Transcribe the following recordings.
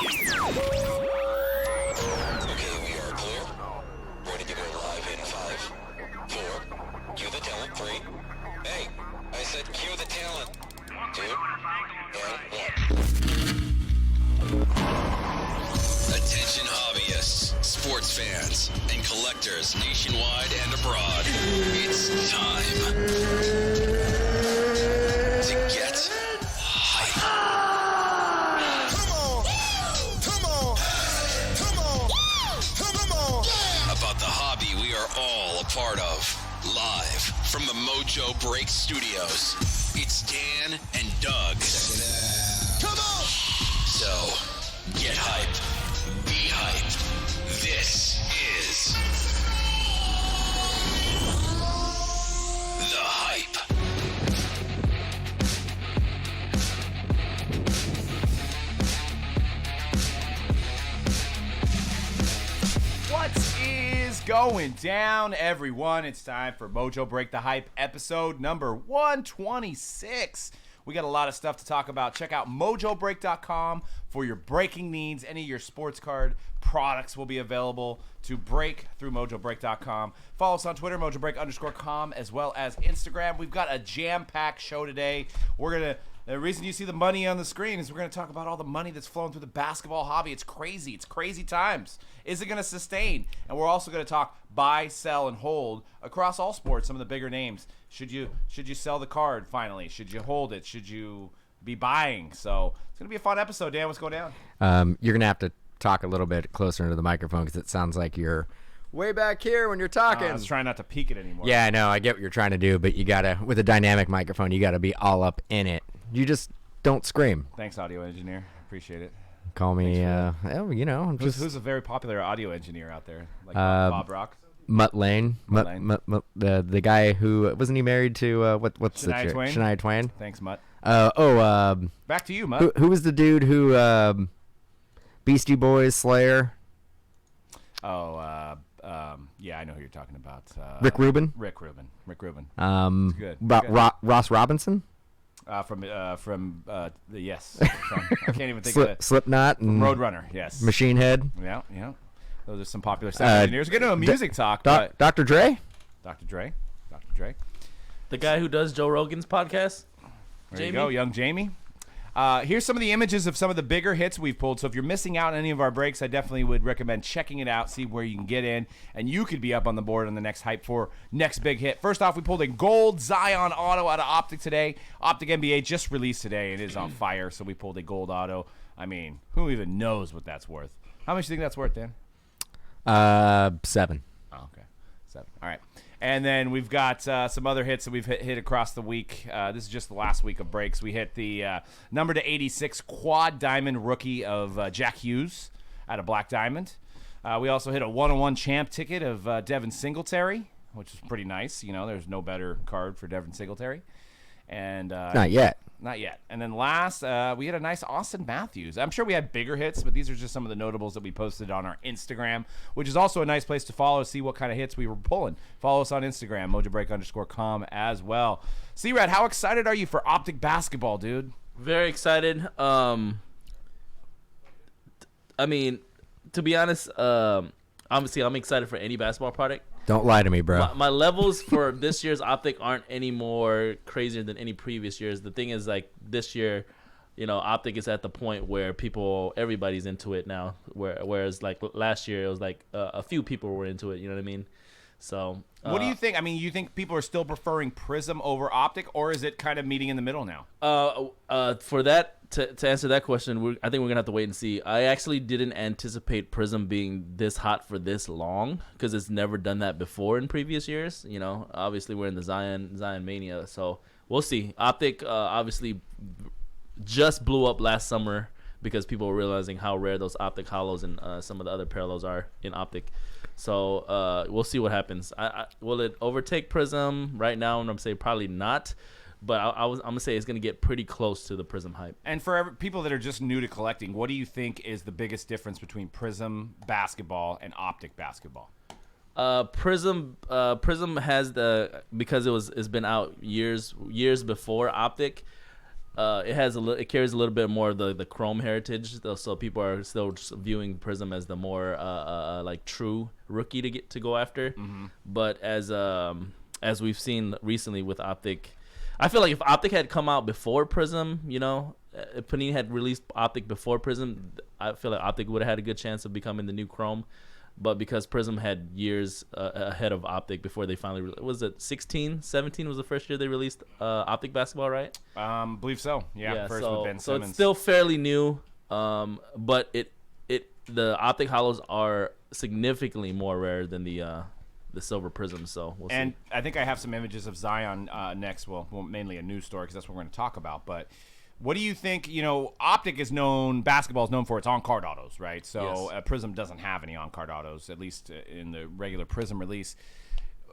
Okay, we are clear. Ready to go live in 5, 4. Cue the talent. 3. Hey, I said cue the talent. 2 and 1. Attention hobbyists, sports fans, and collectors nationwide and abroad. It's time to get hype. About the hobby we are all a part of. Live from the Mojo Break Studios, it's Dan and Doug. Come on! So, get hype. Be hype. This is The Hype. What is going down, everyone? It's time for Mojo Break the Hype, episode number 126. We got a lot of stuff to talk about. Check out mojobreak.com for your breaking needs. Any of your sports card products will be available to break through mojobreak.com. Follow us on Twitter, mojobreak_com, as well as Instagram. We've got a jam-packed show today. The reason you see the money on the screen is we're going to talk about all the money that's flowing through the basketball hobby. It's crazy. It's crazy times. Is it going to sustain? And we're also going to talk buy, sell, and hold across all sports, some of the bigger names. Should you sell the card finally? Should you hold it? Should you be buying? So it's going to be a fun episode. Dan, what's going down? You're going to have to talk a little bit closer into the microphone because it sounds like you're way back here when you're talking. I was trying not to peek it anymore. Yeah, I know. I get what you're trying to do, but you got to, with a dynamic microphone, you got to be all up in it. You just don't scream. Thanks, audio engineer. Appreciate it. Call me, I'm just... Who's a very popular audio engineer out there? Like Bob Rock? Mutt Lane. The guy who, wasn't he married to, what's Shania the Twain? Shania Twain? Thanks, Mutt. Back to you, Mutt. Who was the dude who, Beastie Boys, Slayer? Yeah, I know who you're talking about. Rick Rubin? Rick Rubin. It's good. Ross Robinson? Yes. I can't even think of it. Slipknot and Roadrunner, yes. Machine Head. Yeah. Those are some popular sound engineers. We're getting to a music talk. Dr. Dre? Dr. Dre. The guy who does Joe Rogan's podcast. There you go, young Jamie. Here's some of the images of some of the bigger hits we've pulled. So if you're missing out on any of our breaks, I definitely would recommend checking it out, see where you can get in, and you could be up on the board on the next hype for next big hit. First off, we pulled a gold Zion auto out of Optic today. Optic NBA just released today. It is on fire, so we pulled a gold auto. I mean, who even knows what that's worth? How much do you think that's worth, Dan? 7. Oh, okay. 7. All right. And then we've got some other hits that we've hit across the week. This is just the last week of breaks. We hit the number to 86 quad diamond rookie of Jack Hughes out of Black Diamond. We also hit a 101 champ ticket of Devin Singletary, which is pretty nice. You know, there's no better card for Devin Singletary. And Not yet. And then last, we had a nice Austin Matthews. I'm sure we had bigger hits, but these are just some of the notables that we posted on our Instagram, which is also a nice place to follow, see what kind of hits we were pulling. Follow us on Instagram, mojobreak_com as well. C-Rad, how excited are you for Optic basketball, dude? Very excited. I mean, to be honest, obviously I'm excited for any basketball product. Don't lie to me, bro. My levels for this year's Optic aren't any more crazier than any previous years. The thing is, like, this year, Optic is at the point where everybody's into it now. Whereas, like, last year, it was like a few people were into it. You know what I mean? So, what do you think? I mean, you think people are still preferring Prism over Optic, or is it kind of meeting in the middle now? For that, to answer that question, I think we're gonna have to wait and see. I actually didn't anticipate Prism being this hot for this long because it's never done that before in previous years. Obviously we're in the Zion mania, so we'll see. Optic obviously just blew up last summer because people were realizing how rare those Optic Hollows and some of the other parallels are in Optic. So we'll see what happens. Will it overtake Prism right now? And I'm saying probably not. But I'm going to say it's going to get pretty close to the Prism hype. And for people that are just new to collecting, what do you think is the biggest difference between Prism basketball and Optic basketball? Prism has because it's been out years before Optic. it carries a little bit more of the chrome heritage, though, so people are still just viewing Prism as the more like true rookie to go after. But as we've seen recently with Optic, I feel like if Optic had come out before Prism, if Panini had released Optic before Prism, I feel like Optic would have had a good chance of becoming the new Chrome. But because Prism had years ahead of Optic before they finally was it 16, 17 was the first year they released Optic basketball, right? Believe so. Yeah, first with Ben Simmons. So it's still fairly new, but the Optic Hollows are significantly more rare than the Silver Prism. So we'll see. I think I have some images of Zion next. Well, mainly a news story because that's what we're going to talk about. But what do you think? Optic is known, basketball is known for its on-card autos, right? So Yes. Prism doesn't have any on-card autos, at least in the regular Prism release.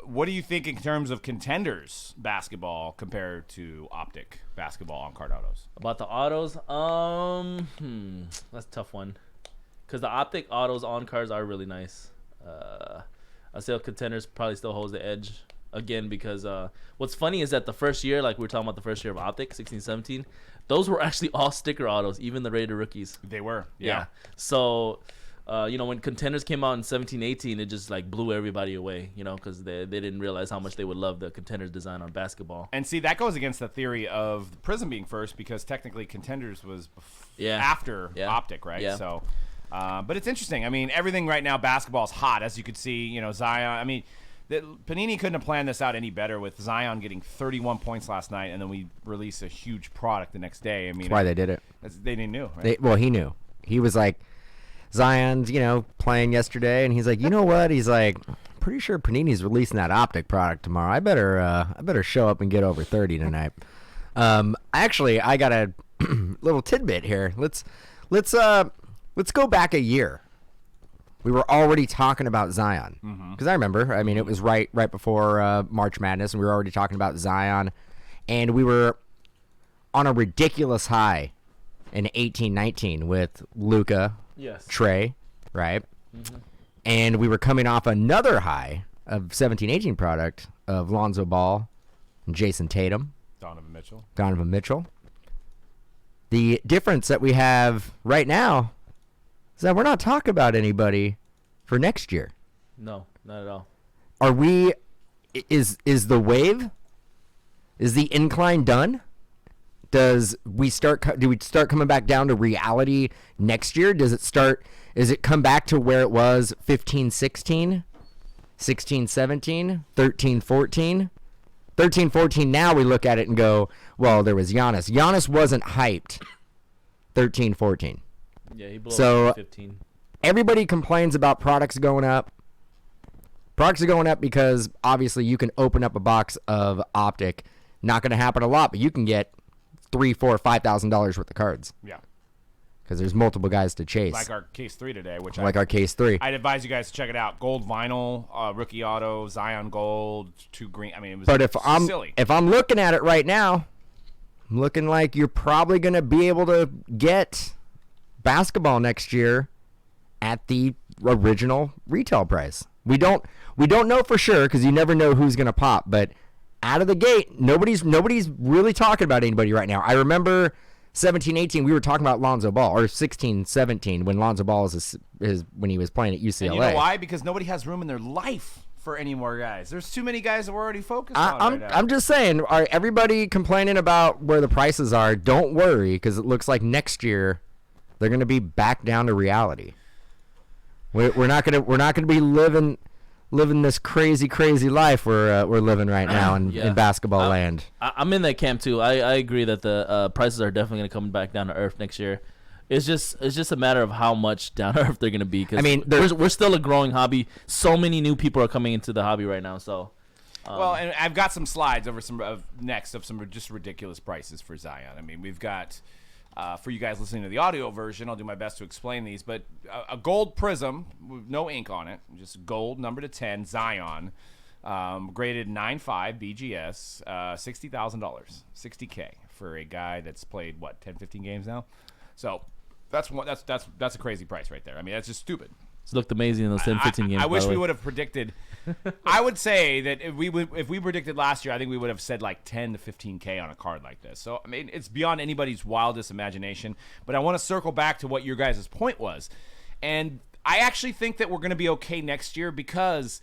What do you think in terms of contenders basketball compared to Optic basketball on-card autos? About the autos, that's a tough one, because the Optic autos on cards are really nice. I say contenders probably still holds the edge again because what's funny is that the first year, like we were talking about the first year of Optic, 16-17, those were actually all sticker autos, even the rated rookies. They were, Yeah. So, when contenders came out in 17-18, it just like blew everybody away, because they didn't realize how much they would love the contenders design on basketball. And see, that goes against the theory of Prism being first because technically contenders was after Optic, right? Yeah. So, but it's interesting. I mean, everything right now, basketball is hot, as you could see. Zion. I mean, Panini couldn't have planned this out any better with Zion getting 31 points last night, and then we release a huge product the next day. I mean, That's why they did it. They didn't know, right? He knew. He was like, Zion's, playing yesterday, and he's like, you know what? He's like, pretty sure Panini's releasing that Optic product tomorrow. I better show up and get over 30 tonight. Actually, I got a little tidbit here. Let's go back a year. We were already talking about Zion because I remember. I mean, it was right before March Madness, and we were already talking about Zion, and we were on a ridiculous high in 18-19 with Luka, Trey, right? And we were coming off another high of 17-18 product of Lonzo Ball and Jason Tatum, Donovan Mitchell. The difference that we have right now is that we're not talking about anybody for next year. No, not at all. Are we? Is the wave? Is the incline done? Do we start coming back down to reality next year? Does it come back to where it was 15-16, 16-17, 13-14? 13-14 now we look at it and go, well, there was Giannis. Giannis wasn't hyped 13-14. Yeah, he blew up 15. Everybody complains about products going up. Products are going up because obviously you can open up a box of Optic. Not going to happen a lot, but you can get $3,000, $4,000, $5,000 worth of cards. Yeah. Because there's multiple guys to chase. Like our case 3 today, our case 3. I'd advise you guys to check it out. Gold vinyl, rookie auto, Zion gold, 2 green. I mean, it was silly. If I'm looking at it right now, I'm looking like you're probably going to be able to get basketball next year at the original retail price. We don't know for sure because you never know who's going to pop, but out of the gate, nobody's really talking about anybody right now. I remember 17-18 we were talking about Lonzo Ball, or 16-17 when Lonzo Ball is when he was playing at UCLA. And you know why? Because nobody has room in their life for any more guys. There's too many guys that we're already focused on right now. I'm just saying, everybody complaining about where the prices are, don't worry, because it looks like next year they're going to be back down to reality. We're not gonna be living this crazy life we're living right now in basketball land. I'm in that camp too. I agree that the prices are definitely going to come back down to earth next year. It's just a matter of how much down to earth they're going to be. Cause we're still a growing hobby. So many new people are coming into the hobby right now. So. Well, and I've got some slides over some just ridiculous prices for Zion. I mean, we've got. For you guys listening to the audio version, I'll do my best to explain these. But a gold Prism with no ink on it, just gold, number to 10, Zion, graded 9.5 BGS, $60,000, $60K for a guy that's played 10, 15 games now. So that's a crazy price right there. I mean, that's just stupid. It's looked amazing in those 10-15 games. I wish we would have predicted. I would say that if we predicted last year, I think we would have said like 10 to 15K on a card like this. So I mean, it's beyond anybody's wildest imagination. But I want to circle back to what your guys' point was, and I actually think that we're going to be okay next year because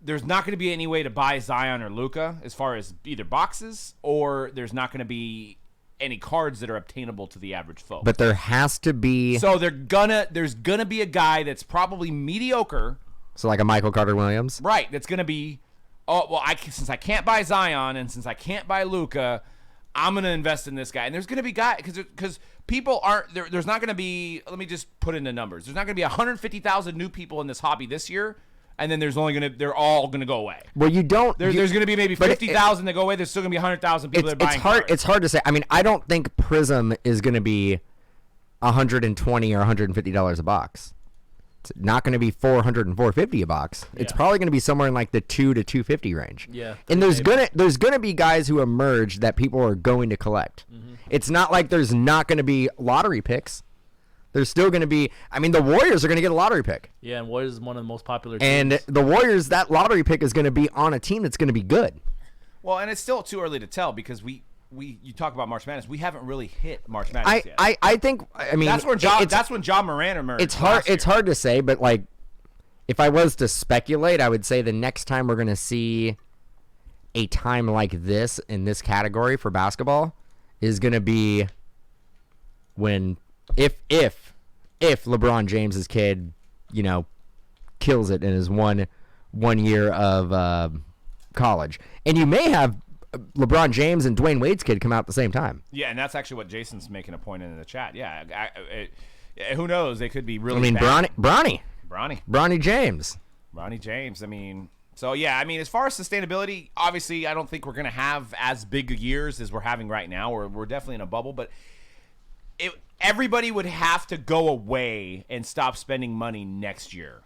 there's not going to be any way to buy Zion or Luka as far as either boxes, or there's not going to be any cards that are obtainable to the average folk. But there has to be. So there's gonna be a guy that's probably mediocre. So like a Michael Carter Williams, right? That's gonna be, since I can't buy Zion and since I can't buy Luka, I'm gonna invest in this guy. And there's gonna be guys because people aren't there. There's not gonna be. Let me just put into numbers. There's not gonna be 150,000 new people in this hobby this year. And then they're all gonna go away. Well, you don't. There's gonna be maybe 50,000 that go away. There's still gonna be 100,000 people that are buying cards. It's hard to say. I mean, I don't think Prism is gonna be $120 or $150 a box. It's not gonna be $400 and $450 a box. It's probably gonna be somewhere in like the $200 to $250 range. Yeah. And there's gonna be guys who emerge that people are going to collect. Mm-hmm. It's not like there's not gonna be lottery picks. There's still going to be. I mean, the Warriors are going to get a lottery pick. Yeah, and Warriors is one of the most popular teams. And the Warriors, that lottery pick is going to be on a team that's going to be good. Well, and it's still too early to tell because you talk about March Madness. We haven't really hit March Madness yet. I think. I mean, that's when John Moran emerged. It's hard. It's hard to say, but like, if I was to speculate, I would say the next time we're going to see a time like this in this category for basketball is going to be when. If LeBron James's kid, kills it in his one year of college, and you may have LeBron James and Dwayne Wade's kid come out at the same time. Yeah, and that's actually what Jason's making a point in the chat. Yeah, who knows? They could be really. I mean, bad. Bronny James. Ronnie James. I mean, so yeah. I mean, as far as sustainability, obviously, I don't think we're gonna have as big years as we're having right now. We're definitely in a bubble, but everybody would have to go away and stop spending money next year.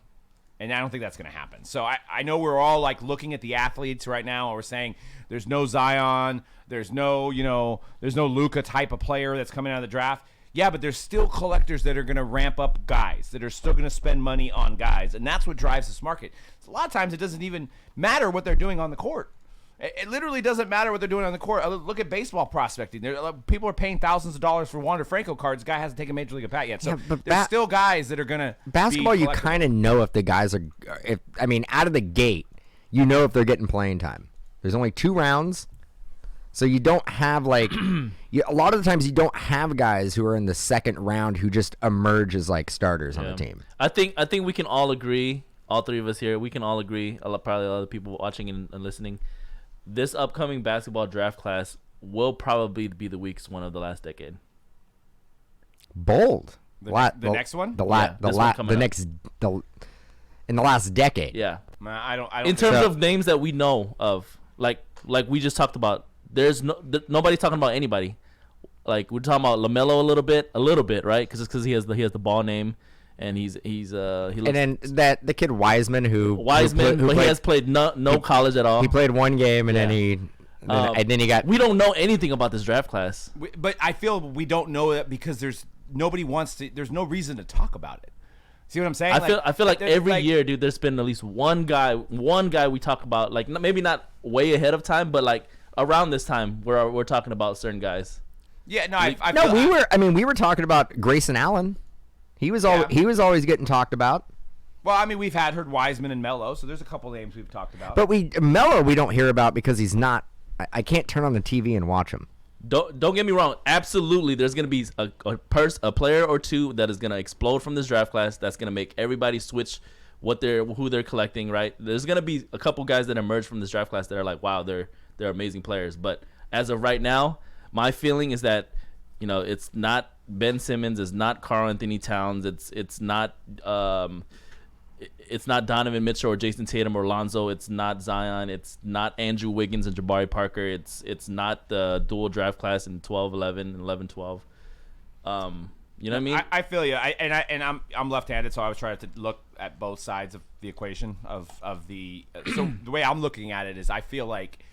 And I don't think that's going to happen. So I know we're all like looking at the athletes right now and we're saying there's no Zion, there's no Luka type of player that's coming out of the draft. Yeah, but there's still collectors that are going to ramp up guys, that are still going to spend money on guys. And that's what drives this market. So a lot of times it doesn't even matter what they're doing on the court. It literally doesn't matter what they're doing on the court. Look at baseball prospecting. People are paying thousands of dollars for Wander Franco cards. The guy hasn't taken a major league at bat yet. So there's still guys that are going to basketball, you kind of know if the guys are out of the gate, you know if they're getting playing time. There's only 2 rounds. So you don't have like a lot of the times you don't have guys who are in the second round who just emerge as like starters on the team. I think we can all agree, all 3 of us here, we can all agree, probably a lot of people watching and listening, this upcoming basketball draft class will probably be the weakest one of the last decade. Bold. The next one? In the last decade. Yeah. I don't in terms of names that we know of, like we just talked about, there's nobody's talking about anybody. Like we're talking about LaMelo a little bit, right? Because he has the ball name. And he looks, and then the kid Wiseman who he has played no college at all. He played 1 game and then he got. We don't know anything about this draft class. But I feel we don't know that because there's no reason to talk about it. See what I'm saying? I feel like every year, dude, there's been at least one guy we talk about, like maybe not way ahead of time, but like around this time we're talking about certain guys. Yeah, no, we were talking about Grayson Allen. He was always getting talked about. Well, I mean, we've heard Wiseman and Melo, so there's a couple names we've talked about. But Melo we don't hear about because he's not. I can't turn on the TV and watch him. Don't get me wrong. Absolutely, there's gonna be a player or 2 that is gonna explode from this draft class. That's gonna make everybody switch who they're collecting. Right? There's gonna be a couple guys that emerge from this draft class that are like, wow, they're amazing players. But as of right now, my feeling is that it's not Ben Simmons, it's not Karl Anthony Towns, it's not Donovan Mitchell or Jason Tatum or Lonzo, it's not Zion, it's not Andrew Wiggins and Jabari Parker, it's not the dual draft class in 12-11 and 11-12. You know what I mean? I feel you. I'm left-handed, so I was trying to look at both sides of the equation of the. So the way I'm looking at it is, I feel like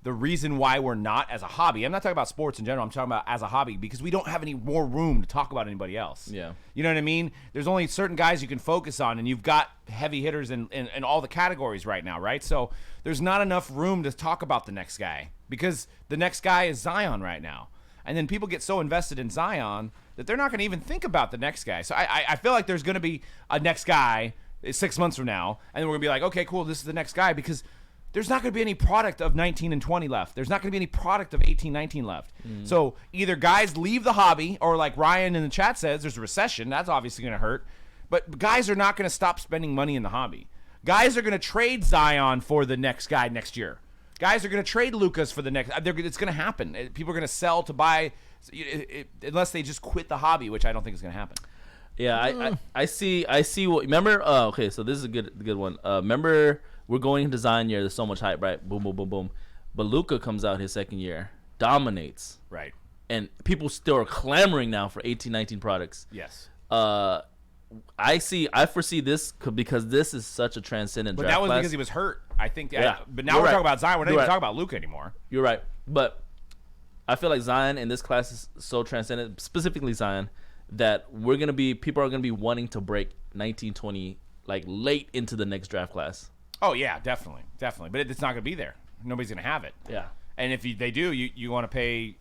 the reason why we're not as a hobby. I'm not talking about sports in general. I'm talking about as a hobby because we don't have any more room to talk about anybody else. Yeah. You know what I mean? There's only certain guys you can focus on, and you've got heavy hitters in all the categories right now, right? So there's not enough room to talk about the next guy because the next guy is Zion right now. And then people get so invested in Zion that they're not going to even think about the next guy. So I feel like there's going to be a next guy 6 months from now, and then we're going to be like, okay, cool, this is the next guy because there's not going to be any product of 19 and 20 left. There's not going to be any product of 18, 19 left. So either guys leave the hobby or like Ryan in the chat says, there's a recession. That's obviously going to hurt. But guys are not going to stop spending money in the hobby. Guys are going to trade Zion for the next guy next year. Guys are going to trade Lucas for the next. It's going to happen. People are going to sell to buy unless they just quit the hobby, which I don't think is going to happen. Yeah, I see what. Remember? Okay, so this is a good one. Remember, we're going into Zion year. There's so much hype, right? Boom, boom, boom, boom. But Luka comes out his second year, dominates, Right. and people still are clamoring now for 18, 19 products. Yes. I foresee this because this is such a transcendent But draft that was class. because he was hurt. I think. Yeah. But now You're we're right. talking about Zion. We're not You're even right. talking about Luka anymore. You're right, but I feel like Zion in this class is so transcendent, specifically Zion, that people are gonna be wanting to break 19, 20 like late into the next draft class. Oh yeah, definitely. But it's not going to be there. Nobody's going to have it. Yeah. And if they do, you want to pay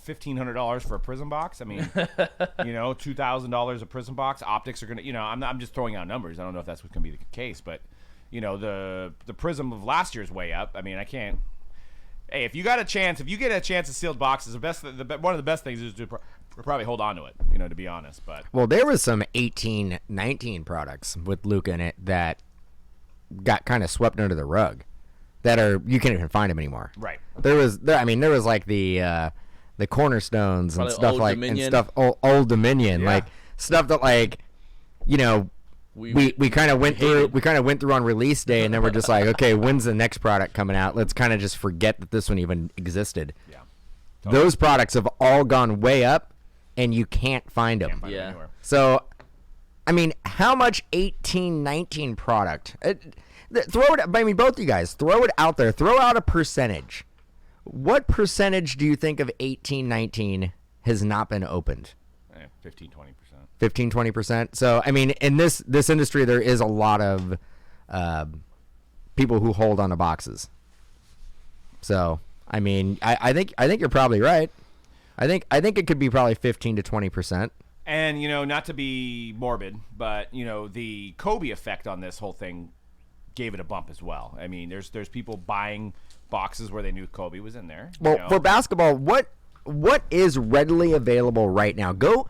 $1,500 for a Prism box? I mean, $2,000 a Prism box. Optics are going to, I'm just throwing out numbers. I don't know if that's what's going to be the case, but the Prism of last year's way up. I mean, I can't. Hey, if you get a chance of sealed boxes, one of the best things is to probably hold on to it. To be honest. But Well, there was some 18, 19 products with Luka in it that got kind of swept under the rug. That you can't even find them anymore. right. There was like the cornerstones and Probably stuff Old like Dominion. and stuff Old Dominion, Yeah. like stuff that we kind of went through. We kind of went through on release day, and then we're just like, okay, when's the next product coming out? Let's kind of just forget that this one even existed. Yeah. Those products have all gone way up, and you can't find them. Can't find it Yeah. anywhere. So, I mean, how much 18, 19 product? Throw it. I mean, both you guys, throw it out there. Throw out a percentage. What percentage do you think of 18, 19 has not been opened? 15, 20%. 15, 20%. So, I mean, in this industry, there is a lot of people who hold on to boxes. So, I mean, I think you're probably right. I think it could be probably 15 to 20%. And not to be morbid, but the Kobe effect on this whole thing gave it a bump as well. I mean, there's people buying boxes where they knew Kobe was in there. Well, for basketball, what is readily available right now? Go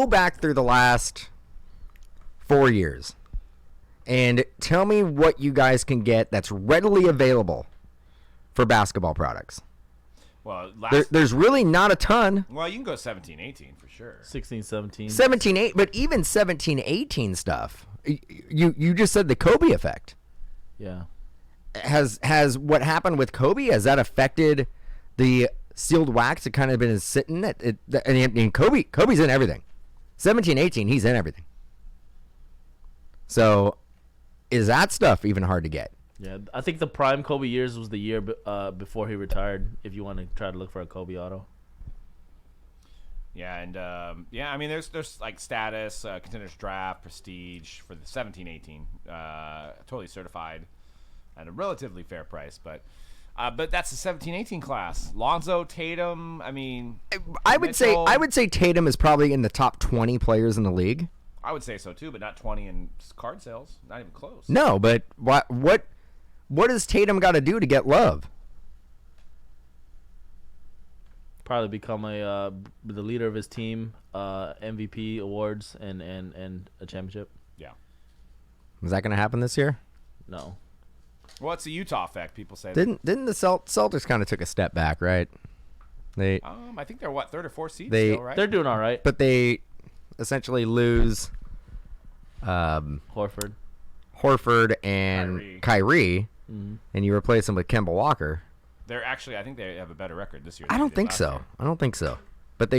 back through the last 4 years and tell me what you guys can get that's readily available for basketball products. Well, There's really not a ton. well, you can go 17, 18 for sure. 16, 17. 17, 8, but even 17, 18 stuff. You just said the Kobe effect. Yeah. Has what happened with Kobe, has that affected the sealed wax? It kind of been sitting at it. And Kobe's in everything. 17, 18, he's in everything. So is that stuff even hard to get? Yeah, I think the prime Kobe years was the year before he retired. If you want to try to look for a Kobe auto. Yeah, and I mean, there's like status, contenders draft, prestige for the 17, 18, totally certified at a relatively fair price, but that's the 17, 18 class. Lonzo, Tatum, I mean, I would say Tatum is probably in the top 20 players in the league. I would say so too, but not 20 in card sales, not even close. No, but what does Tatum got to do to get love? Probably become the leader of his team, MVP awards, and a championship. Yeah. Is that going to happen this year? No. Well, it's the Utah effect. People say. Didn't the Celtics kind of took a step back, right? They I think they're third or fourth seed They- still, right? They're doing all right. but they essentially lose Horford. Horford and Kyrie, and you replace them with Kemba Walker. They're actually, I think they have a better record this year. I than don't they did think last so. year. I don't think so. But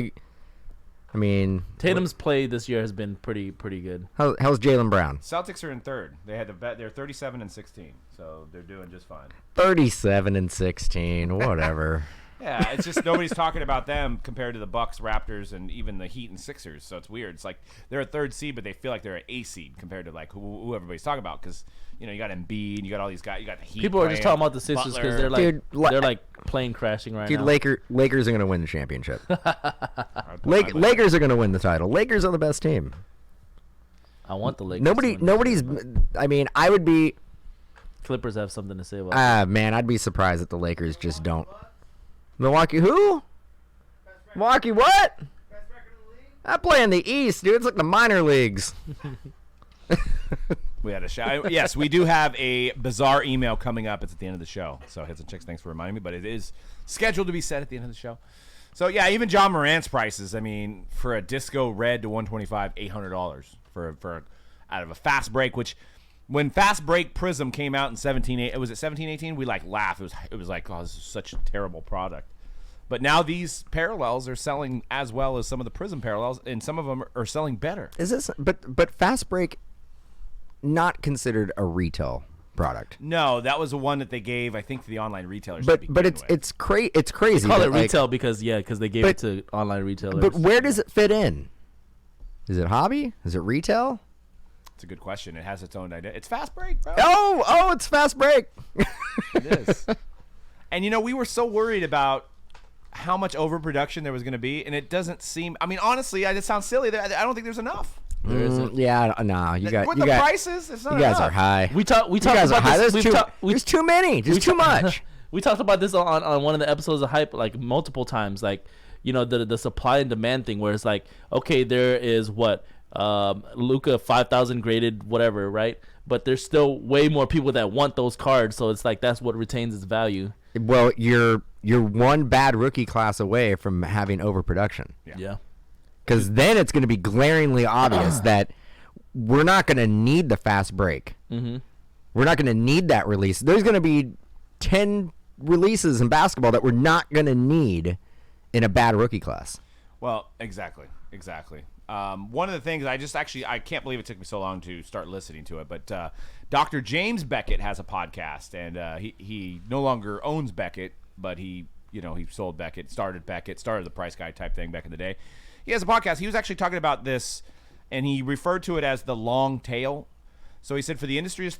I mean, Tatum's play this year has been pretty good. how's Jaylen Brown? Celtics are in third. They had the bet. They're 37-16, so they're doing just fine. 37-16, whatever. Yeah, it's just nobody's talking about them compared to the Bucks, Raptors, and even the Heat and Sixers. So it's weird. It's like they're a third seed, but they feel like they're an A seed compared to like who everybody's talking about. Because you got Embiid, you got all these guys, you got the Heat. People are just talking about the Sixers because they're like they're like plane crashing right now. Lakers are gonna win the championship. Lakers are gonna win the title. Lakers are the best team. I want the Lakers. Nobody's. I mean, I would be. Clippers have something to say about that. Man, I'd be surprised if the Lakers just don't. Milwaukee who? Milwaukee what? I play in the East, dude. It's like the minor leagues. We had a show. Yes, we do have a bizarre email coming up. It's at the end of the show. So Hits and Chicks, thanks for reminding me. But it is scheduled to be said at the end of the show. So yeah, even John Morant's prices. I mean, for a disco red to 125, $800 for out of a fast break. Which when fast break Prism came out in 17-18, we like laughed. It was like, oh, this is such a terrible product. But now these parallels are selling as well as some of the Prism parallels, and some of them are selling better. Is this? But fast break, not considered a retail product. No, that was the one that they gave, I think, to the online retailers. But it's crazy. They call it like, retail because they gave it to online retailers. But where does it fit in? Is it hobby? Is it retail? It's a good question. It has its own idea. It's fast break, bro. Oh, it's fast break. It is. And we were so worried about how much overproduction there was going to be, and it doesn't seem. I mean, honestly, it sounds silly. I don't think there's enough. There isn't. Yeah, no, you got. With you the got, prices, it's not you guys enough. are high. We talked guys are about high. this. There's too many. There's too much. We talked about this on one of the episodes of Hype like multiple times. Like the supply and demand thing, where it's like, okay, there is what Luka 5,000 graded whatever, right? But there's still way more people that want those cards, so it's like that's what retains its value. Well, you're one bad rookie class away from having overproduction. Yeah. Because then it's going to be glaringly obvious that we're not going to need the fast break. Mm-hmm. We're not going to need that release. There's going to be 10 releases in basketball that we're not going to need in a bad rookie class. Well, exactly. One of the things I can't believe it took me so long to start listening to it, but Dr. James Beckett has a podcast, and he no longer owns Beckett, but he sold Beckett, started the Price Guide type thing back in the day. He has a podcast. He was actually talking about this, and he referred to it as the long tail. So he said for the industry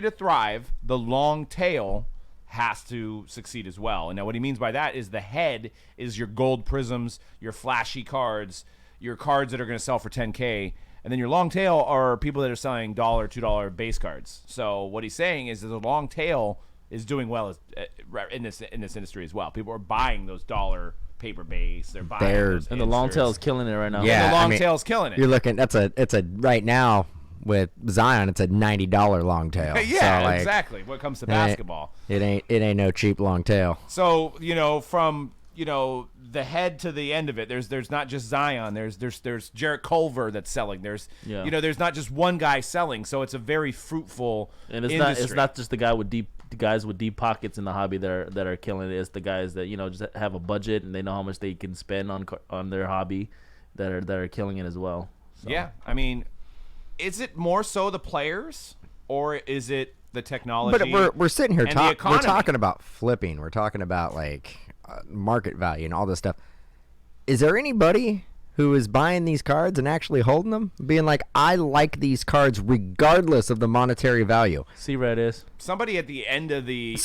to thrive, the long tail has to succeed as well. And now what he means by that is the head is your gold prisms, your flashy cards, your cards that are going to sell for $10K, and then your long tail are people that are selling $1, $2 base cards. So what he's saying is that the long tail is doing well in this industry as well. People are buying those dollar paper base. They're buying those and the long tail is killing it right now. Yeah, and the long tail is killing it. You're looking. It's a right now with Zion. It's a $90 long tail. Yeah, so, exactly. When it comes to basketball, it ain't no cheap long tail. So from the head to the end of it, there's not just Zion. There's Jarrett Culver that's selling. There's there's not just one guy selling. So it's a very fruitful and industry. It's not just the guys with deep pockets in the hobby that are killing it. It's the guys that just have a budget and they know how much they can spend on their hobby that are killing it as well. So. Yeah, I mean, is it more so the players or is it the technology? But we're sitting here we're talking about flipping. We're talking about like market value and all this stuff. Is there anybody who is buying these cards and actually holding them, being like, I like these cards regardless of the monetary value? C-Red is. Somebody at the end of the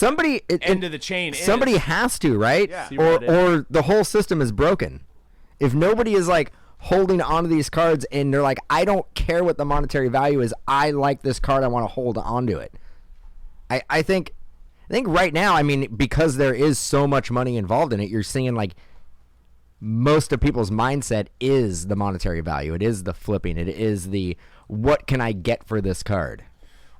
end of the chain. Somebody has to, right? Yeah. Or the whole system is broken. If nobody is like holding onto these cards and they're like, I don't care what the monetary value is, I like this card, I want to hold onto it. I think right now, I mean, because there is so much money involved in it, you're seeing like most of people's mindset is the monetary value. It is the flipping. It is the what can I get for this card?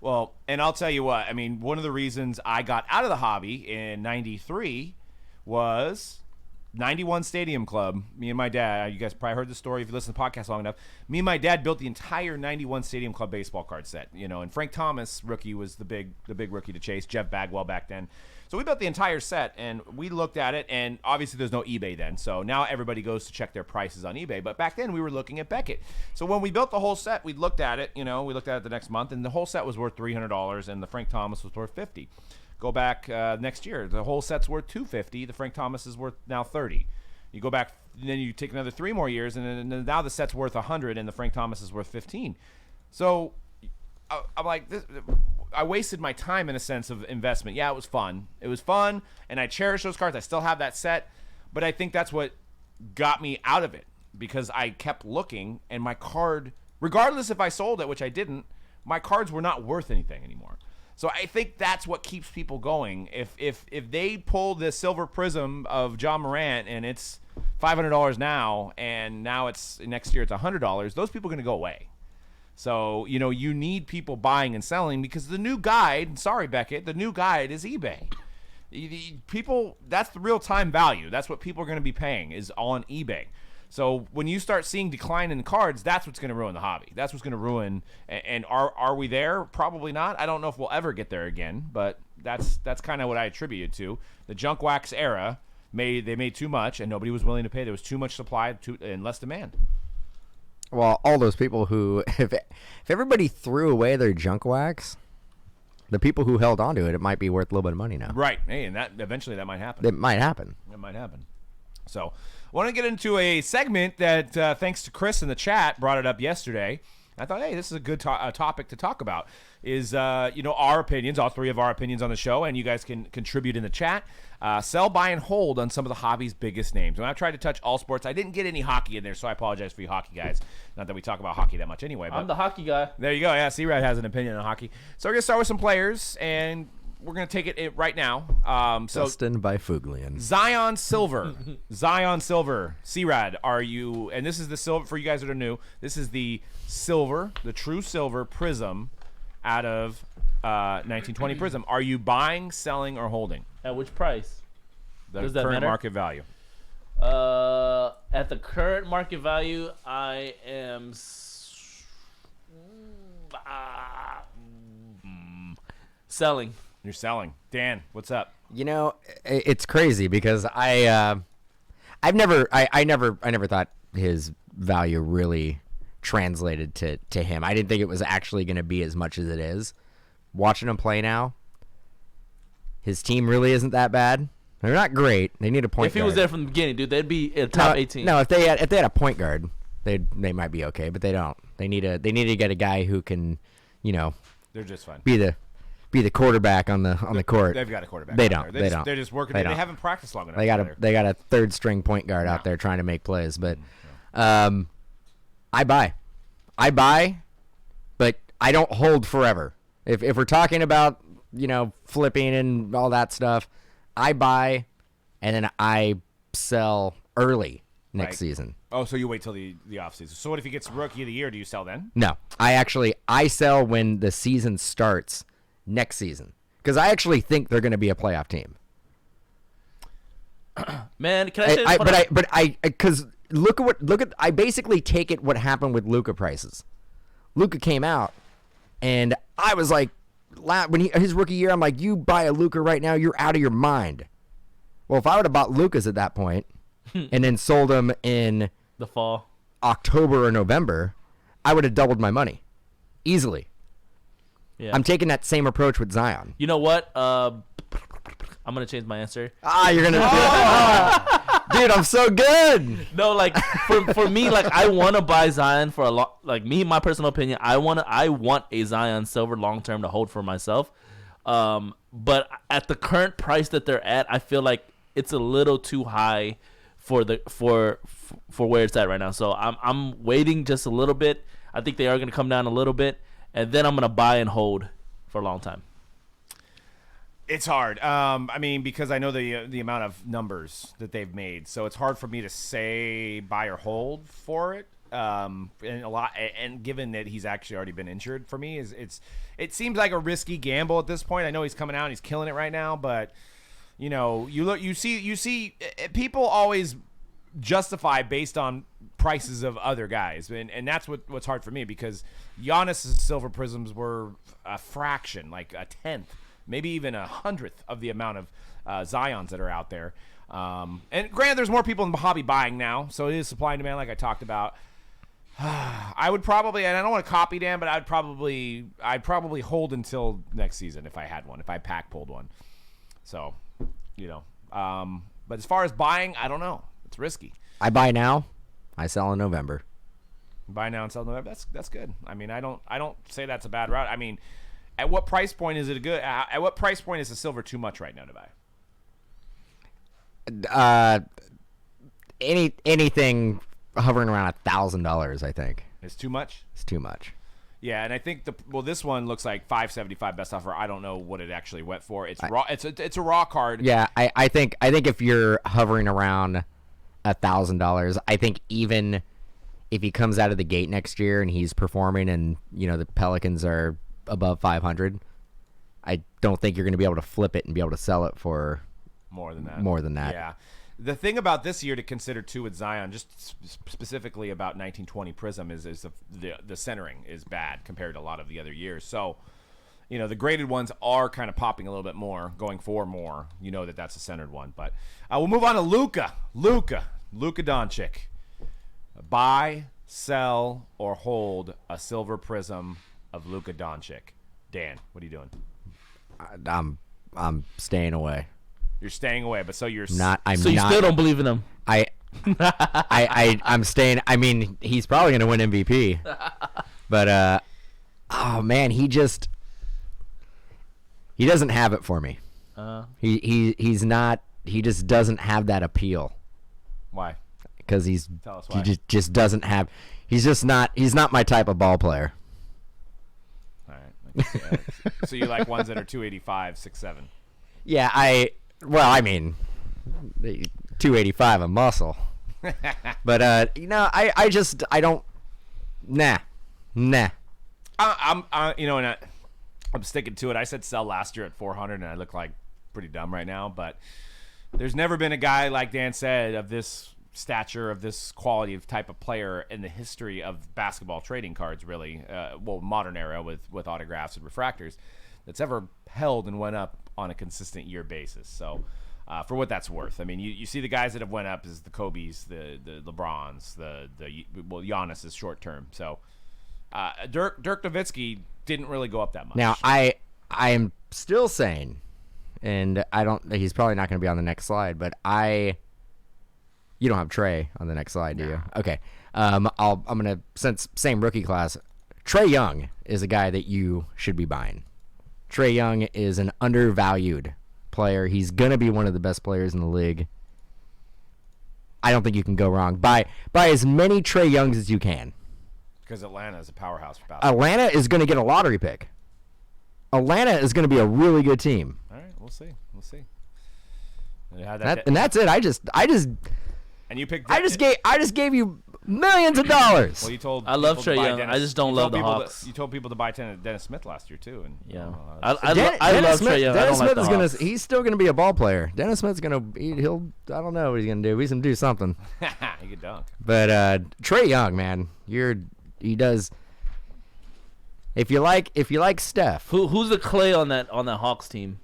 Well, and I'll tell you what, I mean, one of the reasons I got out of the hobby in 93 was 91 Stadium Club, me and my dad, you guys probably heard the story if you listen to the podcast long enough. Me and my dad built the entire 91 Stadium Club baseball card set, and Frank Thomas, rookie, was the big rookie to chase, Jeff Bagwell back then. So we built the entire set, and we looked at it, and obviously there's no eBay then. So now everybody goes to check their prices on eBay. But back then we were looking at Beckett. So when we built the whole set, we looked at it, we looked at it the next month, and the whole set was worth $300, and the Frank Thomas was worth $50. Go back next year, the whole set's worth $250. The Frank Thomas is worth now $30. You go back, and then you take another 3 more years, and then now the set's worth $100, and the Frank Thomas is worth $15. So I'm like, I wasted my time in a sense of investment. Yeah, it was fun. It was fun, and I cherish those cards. I still have that set, but I think that's what got me out of it, because I kept looking, and my card, regardless if I sold it, which I didn't, my cards were not worth anything anymore. So I think that's what keeps people going. If they pull the silver prism of John Morant and it's $500 now, and now it's next year it's $100, those people are going to go away. So, you need people buying and selling, because the new guide, sorry, Beckett, the new guide is eBay. People, that's the real-time value. That's what people are going to be paying, is on eBay. So when you start seeing decline in cards, that's what's going to ruin the hobby. That's what's going to ruin. And are we there? Probably not. I don't know if we'll ever get there again, but that's kind of what I attribute it to. The junk wax era, they made too much, and nobody was willing to pay. There was too much supply and less demand. Well, all those people who, if everybody threw away their junk wax, the people who held onto it, it might be worth a little bit of money now. Right. Hey, and that eventually that might happen. It might happen. It might happen. So I want to get into a segment that, thanks to Chris in the chat, brought it up yesterday. I thought, hey, this is a good topic to talk about, is, our opinions, all 3 of our opinions on the show, and you guys can contribute in the chat. Sell, buy, and hold on some of the hobby's biggest names. And I've tried to touch all sports. I didn't get any hockey in there, so I apologize for you hockey guys. Not that we talk about hockey that much anyway. But I'm the hockey guy. There you go. Yeah, C-Rad has an opinion on hockey. So we're going to start with some players, and we're going to take it right now. Dustin Byfuglian. Zion Silver. Zion Silver. C-Rad, are you, and this is the silver, for you guys that are new, this is the silver, the true silver prism out of 1920 prism. Are you buying, selling, or holding? At which price? The Does that current matter? market value. At the current market value, I am selling. You're selling. Dan, what's up? It's crazy because I never thought his value really translated to him. I didn't think it was actually going to be as much as it is. Watching him play now, his team really isn't that bad. They're not great. They need a point guard. If he was there from the beginning, dude, they'd be in top 18. No, if they had a point guard, they might be okay, but they don't. They need to get a guy who can, They're just fine. be the quarterback on the court. They've got a quarterback. They out don't. there. They don't. They're just working. They They don't. haven't practiced long enough. They got a third string point guard out there trying to make plays, but I buy, but I don't hold forever. If we're talking about flipping and all that stuff, I buy, and then I sell early next season. Oh, so you wait till the offseason. So what if he gets Rookie of the Year? Do you sell then? No, I sell when the season starts next season, because I actually think they're going to be a playoff team. Man, can I say because I basically take it what happened with Luka prices. Luka came out, and I was like, when his rookie year, I'm like, you buy a Luka right now, you're out of your mind. Well, if I would have bought Lukas at that point and then sold him in the fall, October or November, I would have doubled my money easily. Yeah. I'm taking that same approach with Zion. You know what? I'm gonna change my answer. You're gonna dude, I'm so good. No, like for me, like I want to buy Zion for a long. Like me, my personal opinion, I want a Zion Silver long term to hold for myself. But at the current price that they're at, I feel like it's a little too high for where it's at right now. So I'm waiting just a little bit. I think they are gonna come down a little bit, and then I'm gonna buy and hold for a long time. It's hard. Because I know the amount of numbers that they've made, so it's hard for me to say buy or hold for it. And given that he's actually already been injured, for me it seems like a risky gamble at this point. I know he's coming out and he's killing it right now, but you know, you see people always justify based on prices of other guys, and that's what's hard for me, because Giannis's silver prisms were a fraction, like a tenth, maybe even 100th of the amount of Zions that are out there. And granted, there's more people in the hobby buying now, so it is supply and demand, like I talked about. I would probably, and I don't want to copy Dan, but I'd probably hold until next season if I had one, if I pack pulled one. So, you know, but as far as buying, I don't know. It's risky. I buy now, I sell in November. Buy now and sell in November. That's good. I mean, I don't say that's a bad route. I mean, at what price point is it a good? At what price point is the silver too much right now to buy? Anything hovering around $1,000, I think. It's too much. It's too much. Yeah, and I think this one looks like $575 best offer. I don't know what it actually went for. It's raw. It's a raw card. Yeah, I think if you're hovering around $1,000, I think even if he comes out of the gate next year and he's performing, and you know the Pelicans are above 500, I don't think you're going to be able to flip it and be able to sell it for more than that. Yeah. The thing about this year to consider too with Zion, just specifically about 1920 Prism, is the centering is bad compared to a lot of the other years. So, you know, the graded ones are kind of popping a little bit more, going for more. You know that's a centered one. But we'll move on to Luka Doncic. Buy, sell, or hold a silver prism of Luka Doncic. Dan, what are you doing? I'm staying away. You're staying away, but so you're not. So you still don't believe in him? I'm staying. I mean, he's probably going to win MVP, but oh man, he doesn't have it for me. He's not. He just doesn't have that appeal. Why? Because he just doesn't have. He's just not. He's not my type of ball player. All right. So you like ones that are 285, 6'7". Yeah, well, I mean, 285 a muscle. But you know, I don't. Nah. I'm you know, and I'm sticking to it. I said sell last year at 400, and I look like pretty dumb right now. But there's never been a guy, like Dan said, of this stature, of this quality of type of player in the history of basketball trading cards, really. Well, modern era with autographs and refractors, that's ever held and went up on a consistent year basis. So for what that's worth, I mean, you see the guys that have went up is the Kobe's, the LeBrons, well, Giannis is short term. So Dirk Nowitzki didn't really go up that much. Now I am still saying, and he's probably not going to be on the next slide, but you don't have Trey on the next slide, do you? Okay. I'm going to, since same rookie class, Trae Young is a guy that you should be buying. Trae Young is an undervalued player. He's going to be one of the best players in the league. I don't think you can go wrong. Buy as many Trae Youngs as you can. Because Atlanta is a powerhouse for basketball. Atlanta is going to get a lottery pick. Atlanta is going to be a really good team. All right, we'll see. And that's it. I just and you picked. I just gave you millions of dollars. Well, you told. I love Trae Young. I just don't love the Hawks. You told people to buy Dennis Smith last year too, and yeah, I love Trae Young. Dennis Smith is gonna. He's still gonna be a ball player. Dennis Smith's gonna. He'll. I don't know what he's gonna do. He's gonna do something. He could dunk. But Trae Young, man, he does. If you like Steph, who's the Clay on that Hawks team?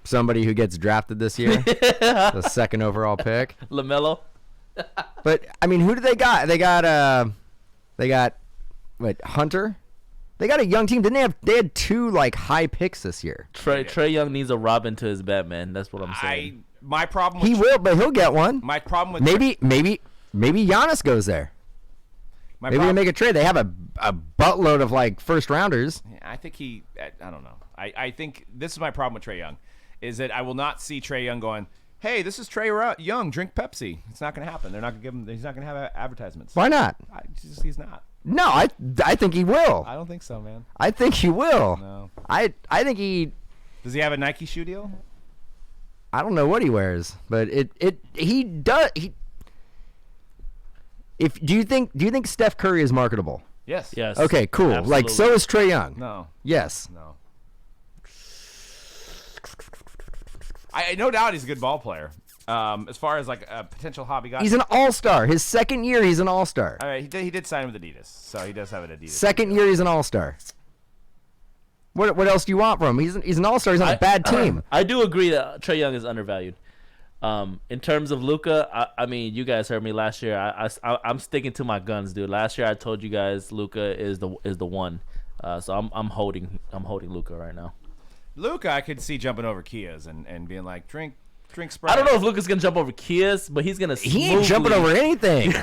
Somebody who gets drafted this year, the second overall pick, LaMelo. But I mean, who do they got? They got what, Hunter? They got a young team. Didn't they have? They had two like high picks this year. Trae Young needs a Robin to his Batman. That's what I'm saying. My problem. With he will, but he'll get one. My problem with maybe Giannis goes there. Maybe they make a trade. They have a buttload of like first rounders. I think I don't know. I think this is my problem with Trae Young, is that I will not see Trae Young going, hey, this is Trae Young, drink Pepsi. It's not going to happen. They're not going to give him. He's not going to have advertisements. Why not? He's not. No, I think he will. I don't think so, man. I think he will. No. I think he. Does he have a Nike shoe deal? I don't know what he wears, but he does. Do you think Steph Curry is marketable? Yes. Yes. Okay, cool. Absolutely. Like, so is Trae Young. No. Yes. No. I no doubt he's a good ball player. As far as like a potential hobby guy, He's an all-star. His second year, he's an all-star. all right, he did sign with Adidas, so he does have an Adidas. Second year, he's an all-star. What else do you want from him? He's an all-star. He's on a bad team. I do agree that Trae Young is undervalued. In terms of Luka, I mean, you guys heard me last year. I'm sticking to my guns, dude. Last year I told you guys Luka is the one. So I'm holding Luka right now. Luka, I could see jumping over Kias and being like, drink Sprite. I don't know if Luka's gonna jump over Kias, but he's gonna. He ain't jumping over anything.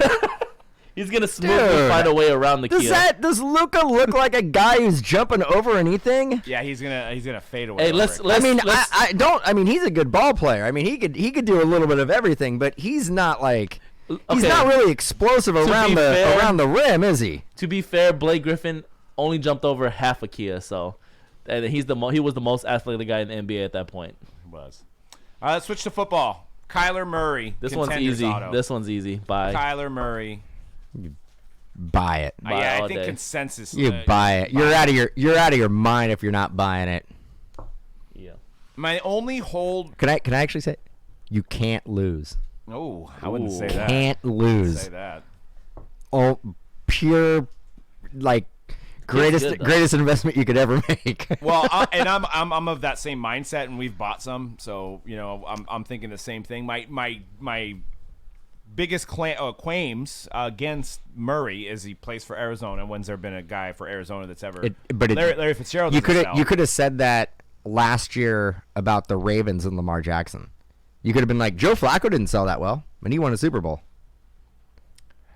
He's gonna smoothly find a way around the Kia. Does Luka look like a guy who's jumping over anything? Yeah, he's gonna fade away. Hey, I mean, he's a good ball player. I mean, he could do a little bit of everything, but he's not like he's not really explosive around the rim, is he? To be fair, Blake Griffin only jumped over half a Kia, so and he was the most athletic guy in the NBA at that point. He was. All right, let's switch to football. Kyler Murray. This one's easy. Bye. Kyler Murray. Buy it. Yeah, I all think day. consensus. You buy it. You're out of your mind if you're not buying it. Yeah. My only hold. Can I actually say, you can't lose. Oh, I wouldn't say that. Can't lose. Say that. Oh, pure, like greatest investment you could ever make. Well, and I'm of that same mindset, and we've bought some, so I'm thinking the same thing. My biggest claims against Murray is he plays for Arizona. When's there been a guy for Arizona that's ever? Larry Fitzgerald. You could have said that last year about the Ravens and Lamar Jackson. You could have been like, Joe Flacco didn't sell that well, and he won a Super Bowl.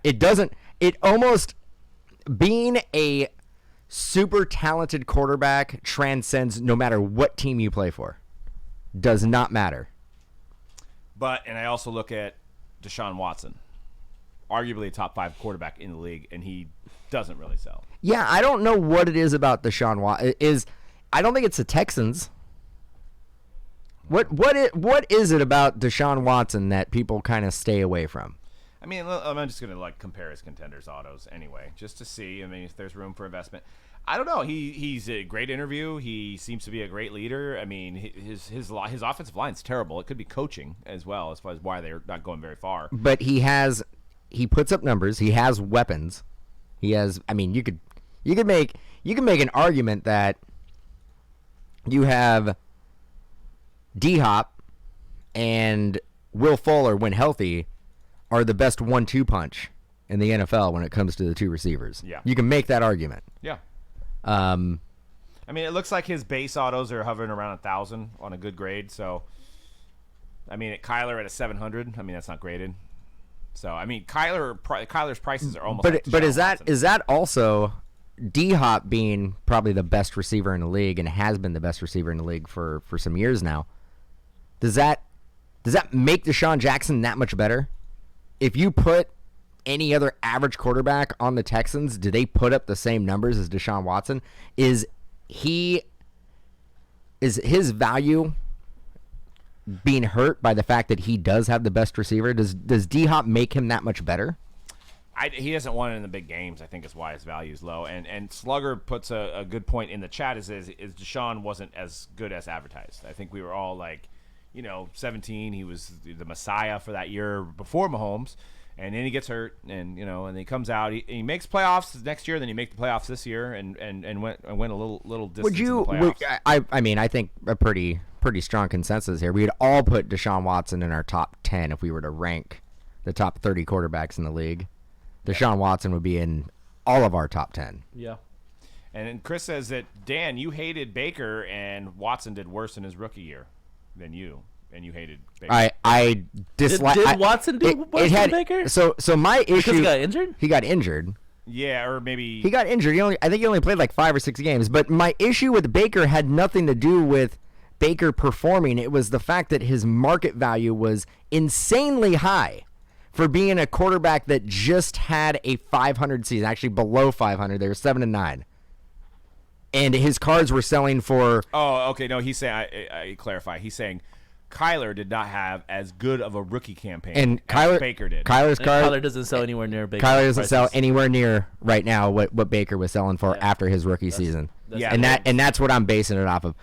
It doesn't. It almost being a super talented quarterback transcends no matter what team you play for. Does not matter. And I also look at Deshaun Watson, arguably a top 5 quarterback in the league, and he doesn't really sell. Yeah, I don't know what it is about Deshaun Watson. I don't think it's the Texans. What is it about Deshaun Watson that people kind of stay away from? I mean, I'm just gonna compare his contenders autos anyway, just to see. I mean, if there's room for investment. I don't know. He's a great interview. He seems to be a great leader. I mean, his offensive line's terrible. It could be coaching as well, as far as why they're not going very far. But he puts up numbers. He has weapons. He has. I mean, you could make an argument that you have D-Hop and Will Fuller, when healthy, are the best 1-2 punch in the NFL when it comes to the two receivers. Yeah. You can make that argument. Yeah. I mean, it looks like his base autos are hovering around 1,000 on a good grade. So, I mean, at Kyler at a 700, I mean, that's not graded. So, I mean, Kyler's prices are almost. But is that also D-Hop being probably the best receiver in the league and has been the best receiver in the league for some years now? Does that make Deshaun Jackson that much better? If you put any other average quarterback on the Texans, do they put up the same numbers as Deshaun Watson? Is his value being hurt by the fact that he does have the best receiver? Does D-Hop make him that much better? He hasn't won in the big games, I think is why his value is low. And Slugger puts a good point in the chat is Deshaun wasn't as good as advertised. I think we were all like, 17, he was the messiah for that year before Mahomes. And then he ges hurt, and and he comes out. He makes playoffs next year. Then he makes the playoffs this year, and went a little distance. In the playoffs. I mean, I think a pretty strong consensus here. We'd all put Deshaun Watson in our top 10 if we were to rank the top 30 quarterbacks in the league. Deshaun Watson would be in all of our top 10. Yeah. And Chris says that Dan, you hated Baker, and Watson did worse in his rookie year than you. And you hated Baker. I dislike. Did Watson do worse than Baker? So my issue. Because he got injured? He got injured. Yeah, or maybe he got injured. I think he only played like 5 or 6 games. But my issue with Baker had nothing to do with Baker performing. It was the fact that his market value was insanely high for being a quarterback that just had a 500 season. Actually, below 500, they were 7-9. And his cards were selling for. Oh, okay. No, he's saying. I clarify. He's saying Kyler did not have as good of a rookie campaign as Baker did. Kyler doesn't sell anywhere near Baker. Kyler doesn't sell anywhere near right now what Baker was selling for after his rookie season. Yeah, and that's what I'm basing it off of.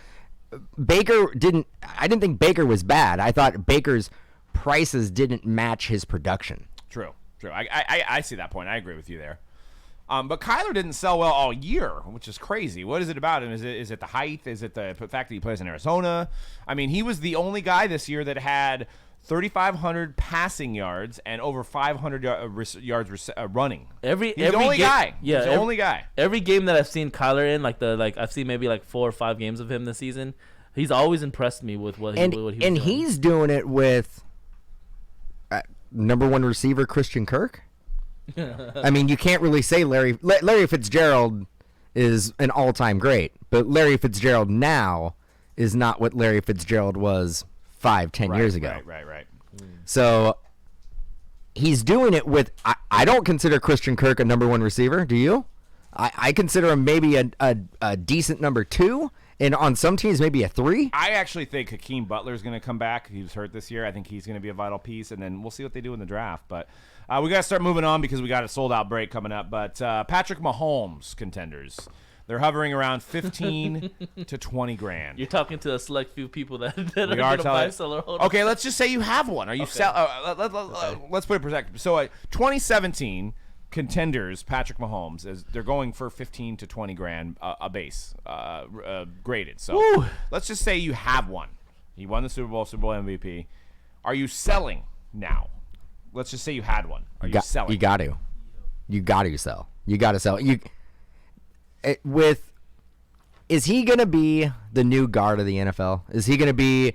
Baker didn't. I didn't think Baker was bad. I thought Baker's prices didn't match his production. True. I see that point. I agree with you there. But Kyler didn't sell well all year, which is crazy. What is it about him? Is it the height? Is it the fact that he plays in Arizona? I mean, he was the only guy this year that had 3,500 passing yards and over 500 yards running. He's the only guy. Yeah, he's the only guy. Every game that I've seen Kyler in, I've seen maybe 4 or 5 games of him this season. He's always impressed me with what he was doing. And he's doing it with number 1 receiver Christian Kirk. I mean, you can't really say Larry Fitzgerald is an all-time great, but Larry Fitzgerald now is not what Larry Fitzgerald was 5-10 years ago. Right. So he's doing it with. I don't consider Christian Kirk a number 1 receiver. Do you? I consider him maybe a decent number 2, and on some teams maybe a 3. I actually think Hakeem Butler is going to come back. He was hurt this year. I think he's going to be a vital piece, and then we'll see what they do in the draft. But we got to start moving on because we got a sold-out break coming up. But Patrick Mahomes contenders. They're hovering around 15 to 20 grand. You're talking to a select few people that are going to buy, sell, or hold. Okay, let's just say you have one. Are you let's put it in perspective. So 2017 contenders, Patrick Mahomes, they're going for 15 to 20 grand a base graded. So let's just say you have one. He won the Super Bowl MVP. Are you selling now? Let's just say you had one. Are you selling? You got to. You got to sell. You got to sell. Is he gonna be the new guard of the NFL? Is he gonna be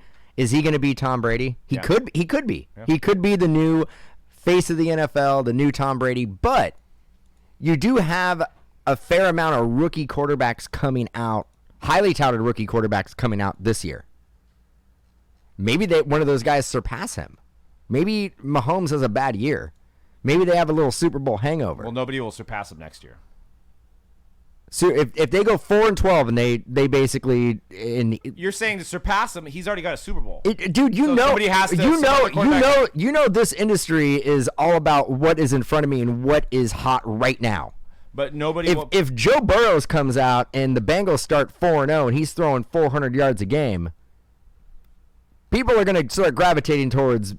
Tom Brady? He could be. Yeah. He could be the new face of the NFL, the new Tom Brady. But you do have a fair amount of rookie quarterbacks coming out, highly touted rookie quarterbacks coming out this year. Maybe one of those guys surpass him. Maybe Mahomes has a bad year. Maybe they have a little Super Bowl hangover. Well, nobody will surpass him next year. So if they go 4-12 and they basically you're saying to surpass him, he's already got a Super Bowl. Dude, you know this industry is all about what is in front of me and what is hot right now. But nobody. If Joe Burrows comes out and the Bengals start 4-0 and he's throwing 400 yards a game, people are going to start gravitating towards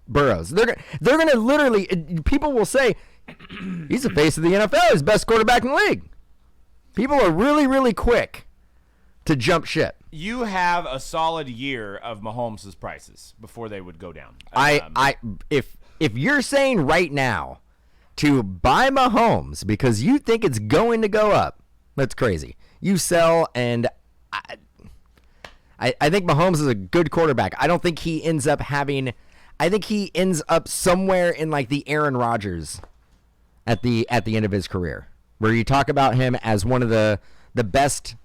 Burrows. They're going to literally. People will say he's the face of the NFL. He's the best quarterback in the league. People are really, really quick to jump ship. You have a solid year of Mahomes' prices before they would go down. If you're saying right now to buy Mahomes because you think it's going to go up, that's crazy. You sell, and I think Mahomes is a good quarterback. I don't think he ends up having. I think he ends up somewhere in like the Aaron Rodgers at the end of his career, where you talk about him as one of the best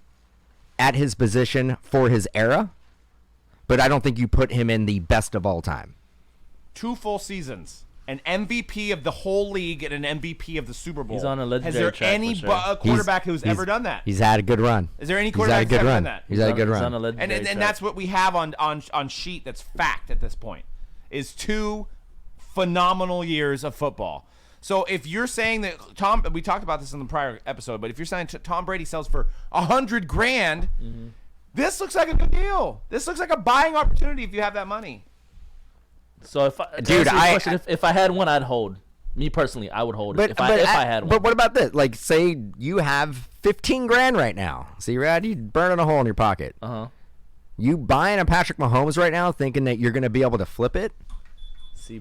at his position for his era, but I don't think you put him in the best of all time. 2 full seasons, an MVP of the whole league and an MVP of the Super Bowl. He's on a legendary Has there track any for sure. quarterback who's ever done that? He's had a good run. Is there any quarterback who's ever done that? He's had a good run. And that's what we have on sheet that's fact at this point, is 2 phenomenal years of football. So if you're saying that we talked about this in the prior episode, but if you're saying Tom Brady sells for $100 grand, this looks like a good deal. This looks like a buying opportunity if you have that money. So if I had one, I'd hold. Me personally, I would hold it if I had one. But what about this? Like, say you have 15 grand right now. See, Rad, you burning a hole in your pocket. You buying a Patrick Mahomes right now, thinking that you're going to be able to flip it?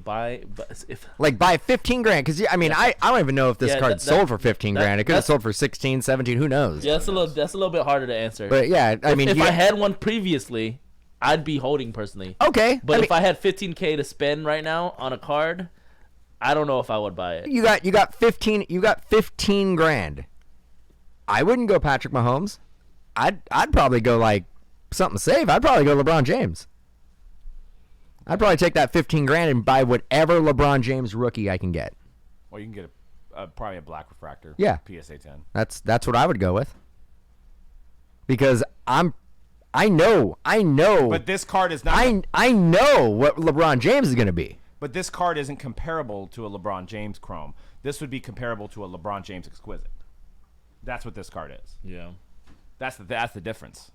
Buy 15 grand, because I mean, I don't even know if this card sold for 15 grand. It could have sold for 16, 17. Who knows? Yeah, that's a little bit harder to answer. But yeah, I mean, if I had one previously, I'd be holding personally. Okay, but if I had 15K to spend right now on a card, I don't know if I would buy it. You got 15 grand. I wouldn't go Patrick Mahomes. I'd probably go like something safe. I'd probably go LeBron James. I'd probably take that 15 grand and buy whatever LeBron James rookie I can get. Well, you can get probably a black refractor. Yeah, PSA 10. That's what I would go with. Because I know. But this card is not. I know what LeBron James is going to be. But this card isn't comparable to a LeBron James Chrome. This would be comparable to a LeBron James Exquisite. That's what this card is. Yeah. That's the difference.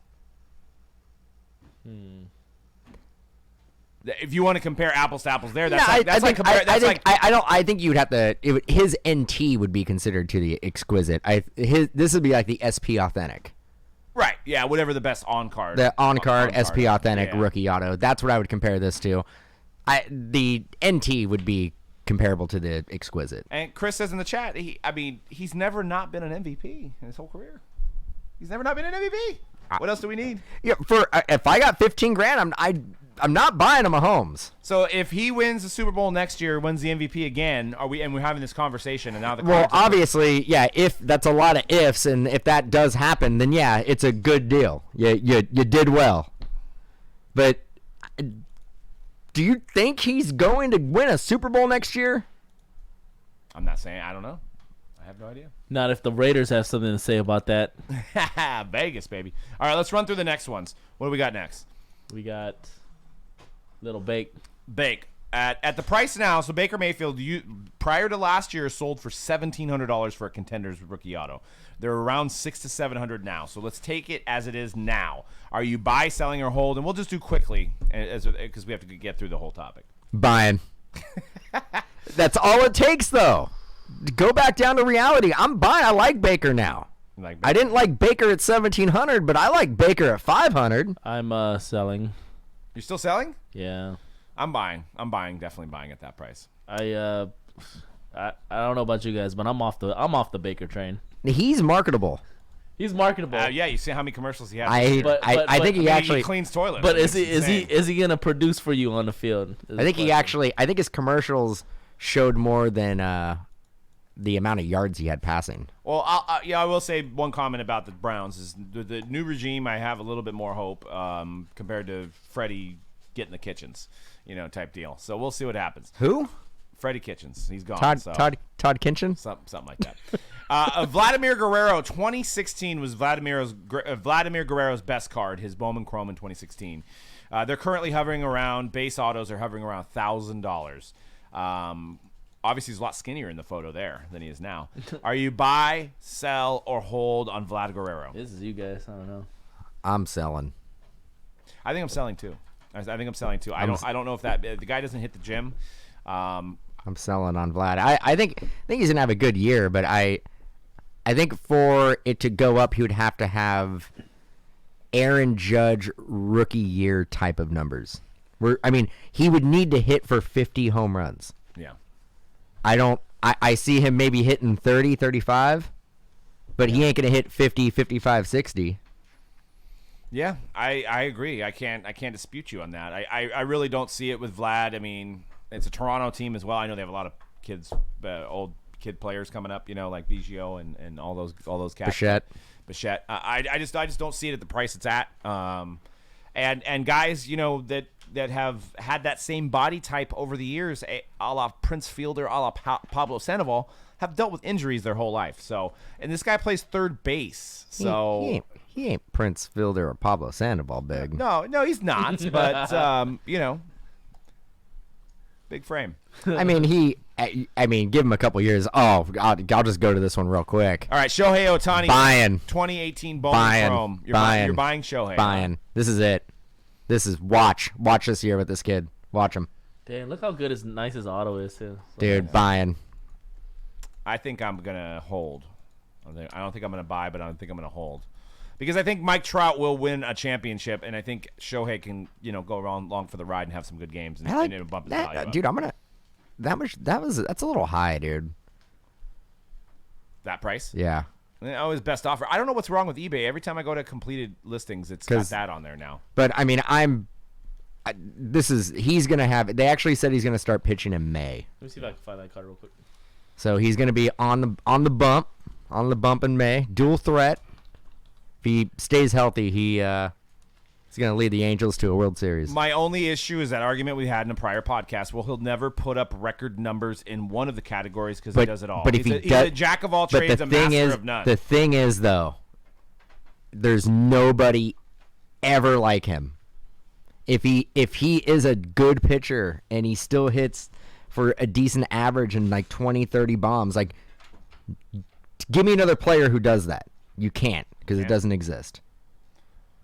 If you want to compare apples to apples, there, that's Yeah, like that's like compare, that's like I think you'd have to. His NT would be considered to the exquisite. This would be like the SP authentic. right. Yeah, whatever the best on card. The on-card SP authentic yeah. rookie auto. That's what I would compare this to. The NT would be comparable to the exquisite. And Chris says in the chat, he's never not been an MVP in his whole career. He's never not been an MVP. What else do we need? Yeah, if I got $15,000, I'm not buying a Mahomes. So if he wins the Super Bowl next year, wins the MVP again, we're having this conversation, and now the Well, cards are- obviously, yeah. If that's a lot of ifs, and if that does happen, then yeah, it's a good deal. You did well. But do you think he's going to win a Super Bowl next year? I'm not saying. I don't know. I have no idea. Not if the Raiders have something to say about that. Vegas, baby. All right, let's run through the next ones. What do we got next? We got Little Bake. Bake. At the price now, so Baker Mayfield, prior to last year, sold for $1,700 for a Contenders rookie auto. They're around $600 to $700 now. So let's take it as it is now. Are you buy, selling, or hold? And we'll just do quickly, because we have to get through the whole topic. Buying. That's all it takes, though. Go back down to reality. I'm buying. I like Baker now. Like I didn't like Baker at 1,700, but I like Baker at 500. I'm selling. You're still selling? Yeah. I'm buying. Definitely buying at that price. I don't know about you guys, but I'm off the Baker train. He's marketable. He's marketable. Yeah, you see how many commercials he has. I think he actually. He cleans toilets. But It's is insane. he gonna produce for you on the field? I think his commercials showed more than the amount of yards he had passing. Well, I will say one comment about the Browns is the new regime. I have a little bit more hope compared to Freddie getting the Kitchens, type deal. So we'll see what happens. Who? Freddie Kitchens. He's gone. Todd Kinchin? Something like that. Vladimir Guerrero, 2016 was Vladimir Guerrero's best card, his Bowman Chrome in 2016. They're currently hovering around, base autos are hovering around $1,000. Obviously, he's a lot skinnier in the photo there than he is now. Are you buy, sell, or hold on Vlad Guerrero? This is you guys. I don't know. I'm selling. I think I'm selling too. I think I'm selling too. I don't know if the guy doesn't hit the gym. I'm selling on Vlad. I think he's gonna have a good year, but I think for it to go up, he would have to have Aaron Judge rookie year type of numbers. He would need to hit for 50 home runs. Yeah. I see him maybe hitting 30, 35, but he ain't gonna hit 50, 55, 60. Yeah, I agree. I can't dispute you on that. I really don't see it with Vlad. I mean, it's a Toronto team as well. I know they have a lot of kids, old kid players coming up. like Biggio and all those cats. Bichette. I just don't see it at the price it's at. And guys, that have had that same body type over the years, a la Prince Fielder, a la Pablo Sandoval, have dealt with injuries their whole life. So, and this guy plays third base. So he ain't Prince Fielder or Pablo Sandoval big. No, he's not. But big frame. I mean, give him a couple years. Oh, I'll just go to this one real quick. All right, Shohei Ohtani. Buying. 2018 Bowman Chrome. You're buying Shohei. Buying. This is it. This is watch this year with this kid. Watch him. Damn, look how good nice his auto is too. Dude, buying. I think I'm gonna hold. I don't think I'm gonna buy, but I think I'm gonna hold. Because I think Mike Trout will win a championship, and I think Shohei can, go along for the ride and have some good games and it'll bump his value up. Dude, I'm gonna. That's a little high, dude. That price? Yeah. Oh, his best offer. I don't know what's wrong with eBay. Every time I go to completed listings, it's got that on there now. But I mean, he's gonna have. They actually said he's gonna start pitching in May. Let me see if I can find that card real quick. So he's gonna be on the bump in May. Dual threat. If he stays healthy, he's gonna lead the Angels to a World Series. My only issue is that argument we had in a prior podcast. Well, he'll never put up record numbers in one of the categories because he does it all. But he's a jack of all trades, a master of none. The thing is, though, there's nobody ever like him. If he is a good pitcher and he still hits for a decent average and like 20, 30 bombs, like, give me another player who does that. You can't, because it doesn't exist.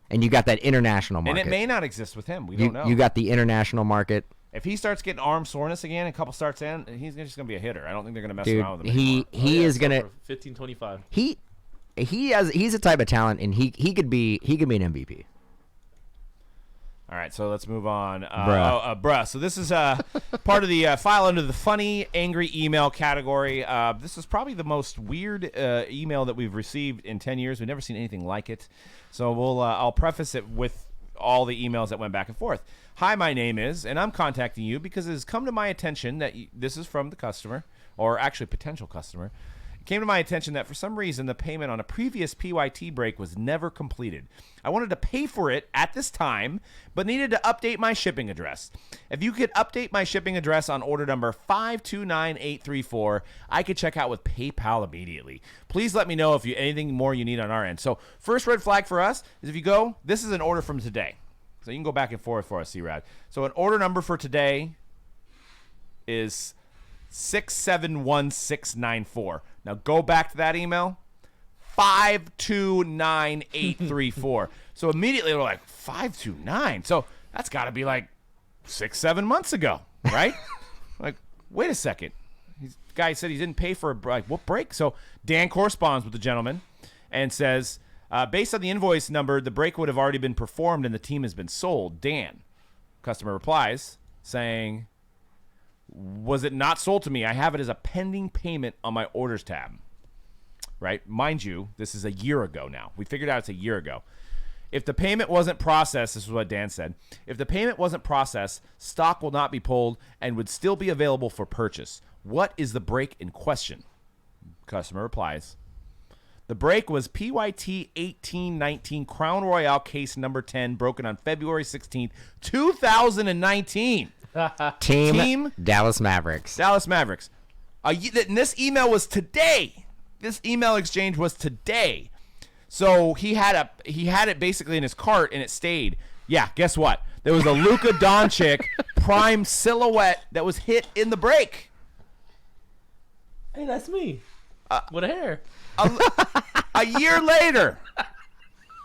and you got that international market. And it may not exist with him. We don't know. You got the international market. If he starts getting arm soreness again, a couple starts in, he's just going to be a hitter. I don't think they're going to mess Dude, around with him anymore. he is going to 15-25. He's a type of talent, and he could be an MVP. All right, so let's move on. Bruh. So this is part of the file under the funny, angry email category. This is probably the most weird email that we've received in 10 years. We've never seen anything like it. So I'll preface it with all the emails that went back and forth. Hi, my name is, and I'm contacting you because it has come to my attention that this is from the customer, or actually potential customer. It came to my attention that for some reason the payment on a previous PYT break was never completed. I wanted to pay for it at this time, but needed to update my shipping address. If you could update my shipping address on order number 529834, I could check out with PayPal immediately. Please let me know if anything more you need on our end. So first red flag for us is if you go, this is an order from today. So you can go back and forth for us, C-Rad. So an order number for today is 671694. Now go back to that email, 529834. So immediately we're like, 529? So that's got to be like 6-7 months ago, right? Like, wait a second. The guy said he didn't pay for a break. What break? So Dan corresponds with the gentleman and says, based on the invoice number, the break would have already been performed and the team has been sold. Dan. Customer replies saying, was it not sold to me? I have it as a pending payment on my orders tab. Right? Mind you, this is a year ago now. We figured out it's a year ago. If the payment wasn't processed, this is what Dan said. If the payment wasn't processed, stock will not be pulled and would still be available for purchase. What is the break in question? Customer replies, the break was PYT 1819 Crown Royale case number 10, broken on February 16th, 2019. Team Dallas Mavericks. Dallas Mavericks. And this email was today. This email exchange was today. So he had it basically in his cart and it stayed. Yeah, guess what? There was a Luka Doncic prime silhouette that was hit in the break. Hey, that's me. With a hair. A year later,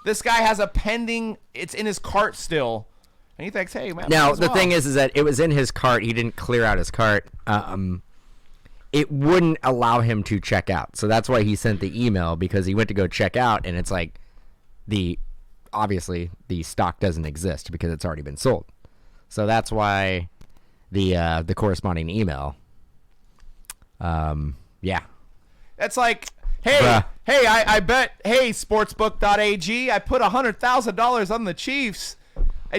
this guy has a pending. It's in his cart still, and he thinks, "Hey, man." Now the thing is that it was in his cart. He didn't clear out his cart. It wouldn't allow him to check out, so that's why he sent the email, because he went to go check out, and it's like obviously the stock doesn't exist because it's already been sold. So that's why the corresponding email. Yeah. That's like, hey, Bruh. I bet, hey, sportsbook.ag, I put $100,000 on the Chiefs. I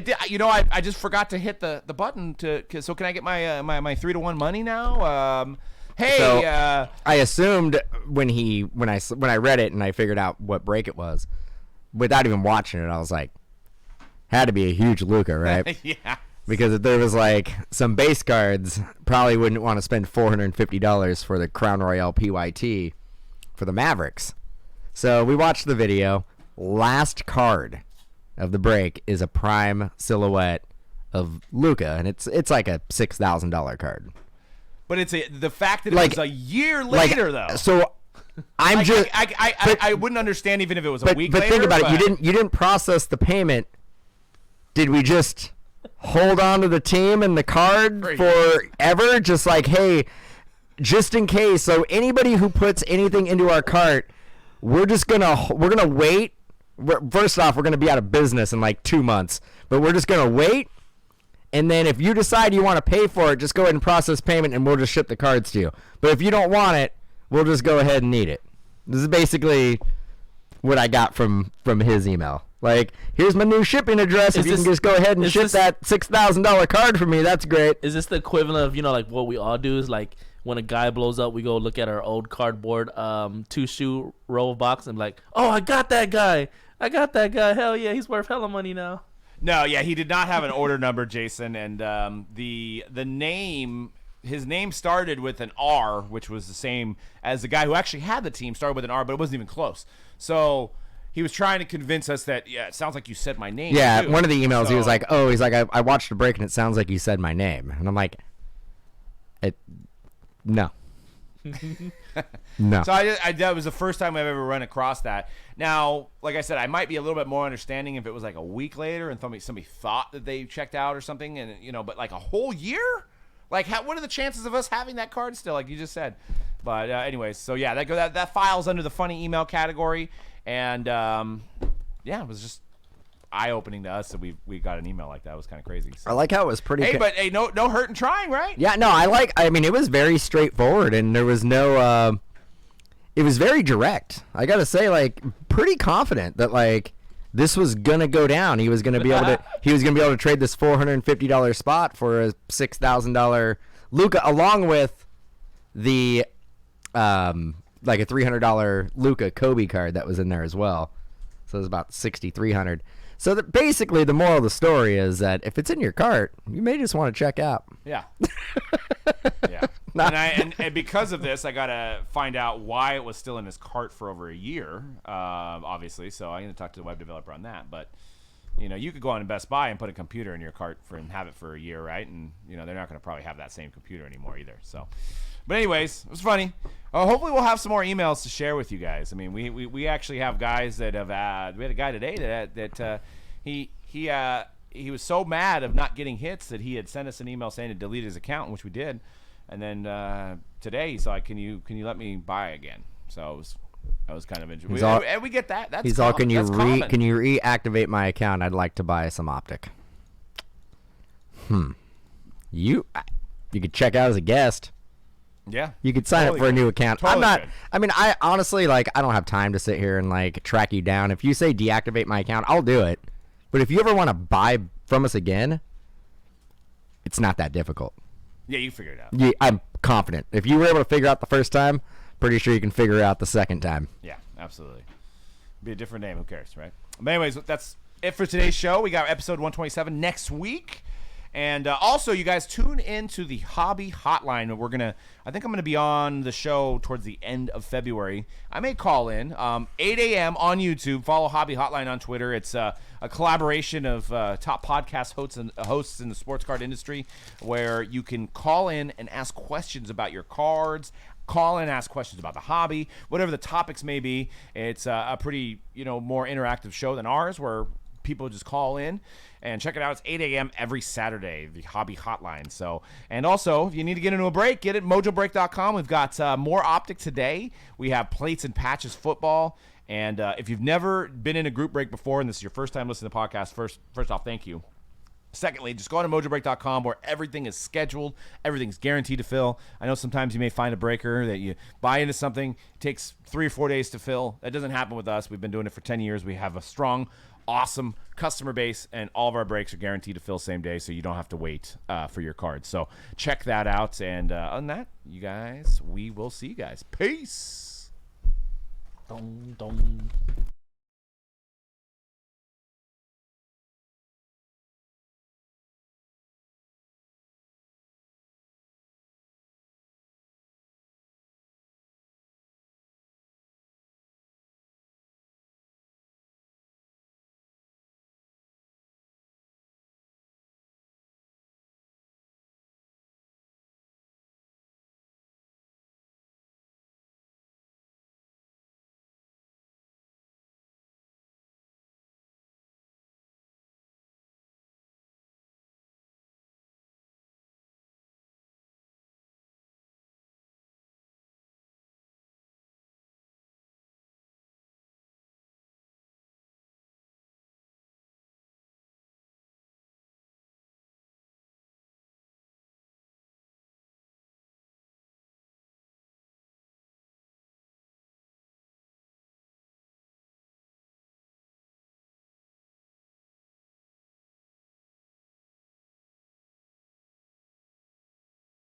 just forgot to hit the button so can I get my 3-1 money now? I assumed when I read it and I figured out what break it was, without even watching it, I was like, had to be a huge Luka, right? Yeah. Because if there was like some base cards, probably wouldn't want to spend $450 for the Crown Royale PYT for the Mavericks. So we watched the video. Last card of the break is a prime silhouette of Luka, and it's like a $6,000 card. But it's the fact that it was a year later, though. So I wouldn't understand even if it was a week later. But think about it. You didn't process the payment. Did we just hold on to the team and the card forever? Just like, hey, just in case. So anybody who puts anything into our cart, we're gonna wait. First off, we're gonna be out of business in like 2 months, but we're just gonna wait. And then if you decide you want to pay for it, just go ahead and process payment, and we'll just ship the cards to you. But if you don't want it, we'll just go ahead and need it. This is basically what I got from his email. Like, here's my new shipping address. If you can just go ahead and ship that $6,000 card for me, that's great. Is this the equivalent of, like what we all do is like when a guy blows up, we go look at our old cardboard 2-shoe roll box and be like, oh, I got that guy. Hell yeah, he's worth hella money now. No, yeah, he did not have an order number, Jason, and the name, his name started with an R, which was the same as the guy who actually had the team, started with an R, but it wasn't even close. So he was trying to convince us that, yeah, it sounds like you said my name. Yeah, too. one of the emails, he was like, I watched the break and it sounds like you said my name. And I'm like, no. No. So that was the first time I've ever run across that. Now, like I said, I might be a little bit more understanding if it was like a week later and somebody thought that they checked out or something, and but like a whole year? Like, what are the chances of us having that card still, like you just said? But anyways, so yeah, that files under the funny email category, and it was just eye-opening to us that we got an email like that. It was kind of crazy. So. I like how it was pretty. Hey, no hurt in trying, right? Yeah, no, I mean, it was very straightforward, and there was no. It was very direct. I gotta say, like, pretty confident that like this was gonna go down. He was gonna be able to trade this $450 spot for a $6,000 Luka, along with the like a $300 Luka Kobe card that was in there as well. So it was about $6,300. So that basically the moral of the story is that if it's in your cart, you may just want to check out. Yeah. Yeah. And because of this, I got to find out why it was still in his cart for over a year, obviously. So I'm going to talk to the web developer on that. But, you could go on to Best Buy and put a computer in your cart and have it for a year, right? And, they're not going to probably have that same computer anymore either. So, but anyways, it was funny. Hopefully we'll have some more emails to share with you guys. I mean, we actually have guys that have we had a guy today that he was so mad of not getting hits that he had sent us an email saying to delete his account, which we did. And then today he's like, "Can you let me buy again?" So I was kind of interesting. And we get that. That's all. Can you reactivate my account? I'd like to buy some optic. You could check out as a guest. Yeah. You could sign up for a new account. Totally I mean, I honestly, like, I don't have time to sit here and, like, track you down. If you say deactivate my account, I'll do it. But if you ever want to buy from us again, it's not that difficult. Yeah, you figure it out. Yeah, I'm confident. If you were able to figure out the first time, pretty sure you can figure it out the second time. Yeah, absolutely. Be a different name. Who cares, right? But anyways, that's it for today's show. We got episode 127 next week. And also, you guys tune into the Hobby Hotline. I think I'm going to be on the show towards the end of February. I may call in 8 a.m. on YouTube. Follow Hobby Hotline on Twitter. It's a collaboration of top podcast hosts in the sports card industry, where you can call in and ask questions about your cards. Call in, ask questions about the hobby, whatever the topics may be. It's a pretty, more interactive show than ours, where people just call in and check it out. It's 8 a.m. every Saturday, the Hobby Hotline. So, and also, if you need to get into a break, get it at mojobreak.com. We've got more optic today. We have plates and patches football. And if you've never been in a group break before, and this is your first time listening to the podcast, first off, thank you. Secondly, just go on to mojobreak.com, where everything is scheduled. Everything's guaranteed to fill. I know sometimes you may find a breaker that you buy into something. It takes 3 or 4 days to fill. That doesn't happen with us. We've been doing it for 10 years. We have a strong, awesome customer base, and all of our breaks are guaranteed to fill same day, so you don't have to wait for your card. So check that out. And other than that, you guys, we will see you guys. Peace. Dong, dong.